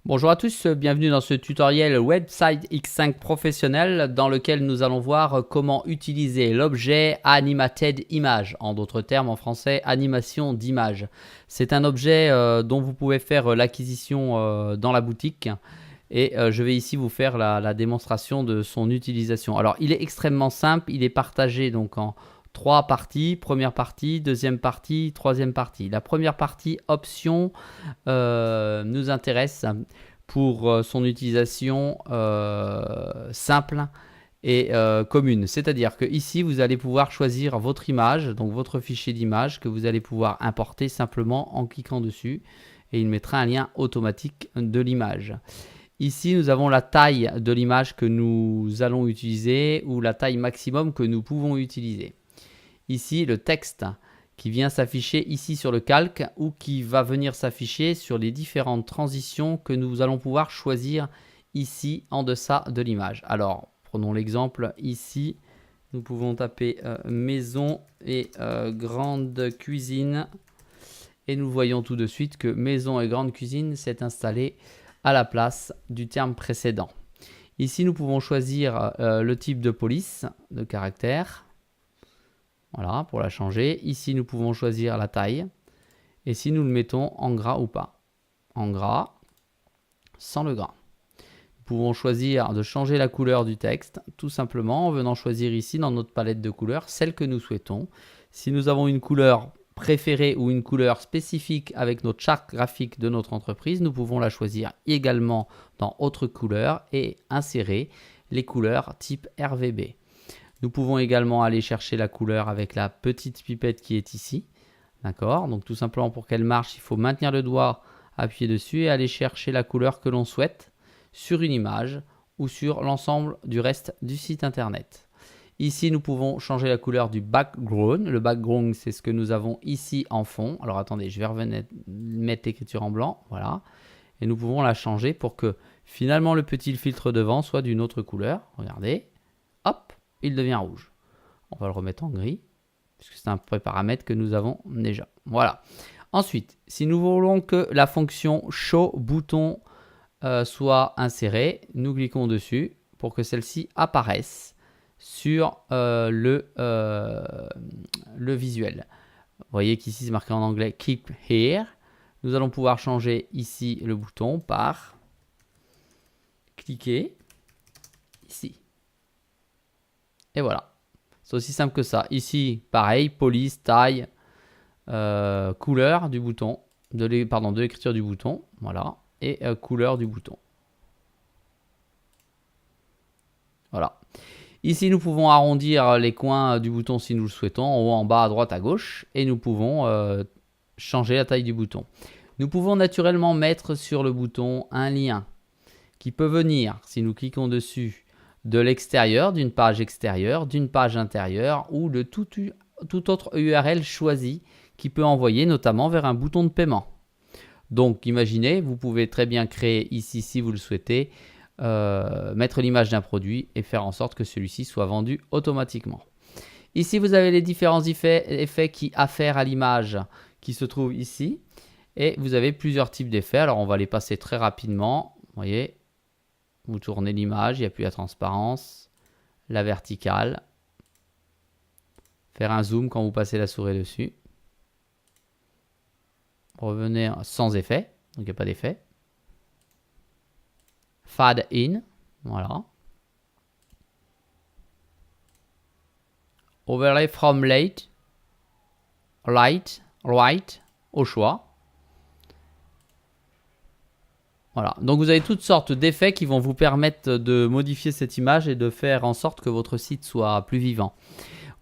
Bonjour à tous, bienvenue dans ce tutoriel Website X5 professionnel dans lequel nous allons voir comment utiliser l'objet Animated Image, en d'autres termes en français animation d'image. C'est un objet dont vous pouvez faire l'acquisition dans la boutique et je vais ici vous faire la démonstration de son utilisation. Alors il est extrêmement simple, il est partagé donc en trois parties, première partie, deuxième partie, troisième partie. La première partie, options, nous intéresse pour son utilisation simple et commune. C'est-à-dire que ici, vous allez pouvoir choisir votre image, donc votre fichier d'image que vous allez pouvoir importer simplement en cliquant dessus et il mettra un lien automatique de l'image. Ici, nous avons la taille de l'image que nous allons utiliser ou la taille maximum que nous pouvons utiliser. Ici, le texte qui vient s'afficher ici sur le calque ou qui va venir s'afficher sur les différentes transitions que nous allons pouvoir choisir ici en deçà de l'image. Alors, prenons l'exemple ici. Nous pouvons taper maison et grande cuisine. Et nous voyons tout de suite que maison et grande cuisine s'est installé à la place du terme précédent. Ici, nous pouvons choisir le type de police, de caractère. Voilà, pour la changer. Ici, nous pouvons choisir la taille. Et si nous le mettons en gras ou pas. En gras, sans le gras. Nous pouvons choisir de changer la couleur du texte, tout simplement en venant choisir ici dans notre palette de couleurs, celle que nous souhaitons. Si nous avons une couleur préférée ou une couleur spécifique avec notre charte graphique de notre entreprise, nous pouvons la choisir également dans autre couleur et insérer les couleurs type RVB. Nous pouvons également aller chercher la couleur avec la petite pipette qui est ici. D'accord? Donc tout simplement pour qu'elle marche, il faut maintenir le doigt, appuyer dessus et aller chercher la couleur que l'on souhaite sur une image ou sur l'ensemble du reste du site internet. Ici, nous pouvons changer la couleur du background. Le background, c'est ce que nous avons ici en fond. Alors attendez, je vais revenir mettre l'écriture en blanc. Voilà. Et nous pouvons la changer pour que finalement le petit filtre devant soit d'une autre couleur. Regardez. Hop! Il devient rouge. On va le remettre en gris, puisque c'est un paramètre que nous avons déjà. Voilà. Ensuite, si nous voulons que la fonction Show bouton soit insérée, nous cliquons dessus pour que celle-ci apparaisse sur le visuel. Vous voyez qu'ici, c'est marqué en anglais « Keep here ». Nous allons pouvoir changer ici le bouton par cliquer ici. Et voilà, c'est aussi simple que ça. Ici, pareil, police, taille, couleur du bouton, de l'écriture du bouton, voilà, et couleur du bouton. Voilà. Ici, nous pouvons arrondir les coins du bouton si nous le souhaitons, en haut, en bas, à droite, à gauche, et nous pouvons changer la taille du bouton. Nous pouvons naturellement mettre sur le bouton un lien qui peut venir, si nous cliquons dessus, de l'extérieur, d'une page extérieure, d'une page intérieure ou de tout autre URL choisi qui peut envoyer notamment vers un bouton de paiement. Donc imaginez, vous pouvez très bien créer ici, si vous le souhaitez, mettre l'image d'un produit et faire en sorte que celui-ci soit vendu automatiquement. Ici, vous avez les différents effets qui affèrent à l'image qui se trouvent ici. Et vous avez plusieurs types d'effets. Alors on va les passer très rapidement. Vous voyez. Vous tournez l'image, il n'y a plus la transparence, la verticale. Faire un zoom quand vous passez la souris dessus. Revenez sans effet, donc il n'y a pas d'effet. Fade in, voilà. Overlay from light, right, au choix. Voilà, donc vous avez toutes sortes d'effets qui vont vous permettre de modifier cette image et de faire en sorte que votre site soit plus vivant.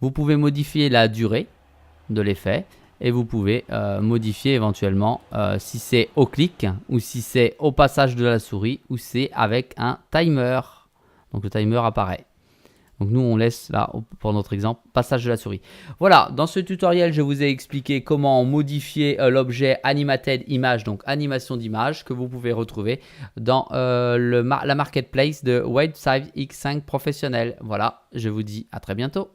Vous pouvez modifier la durée de l'effet et vous pouvez modifier éventuellement si c'est au clic ou si c'est au passage de la souris ou c'est avec un timer. Donc le timer apparaît. Donc nous, on laisse là, pour notre exemple, passage de la souris. Voilà, dans ce tutoriel, je vous ai expliqué comment modifier l'objet Animated Image, donc animation d'image, que vous pouvez retrouver dans la marketplace de Website X5 professionnel. Voilà, je vous dis à très bientôt.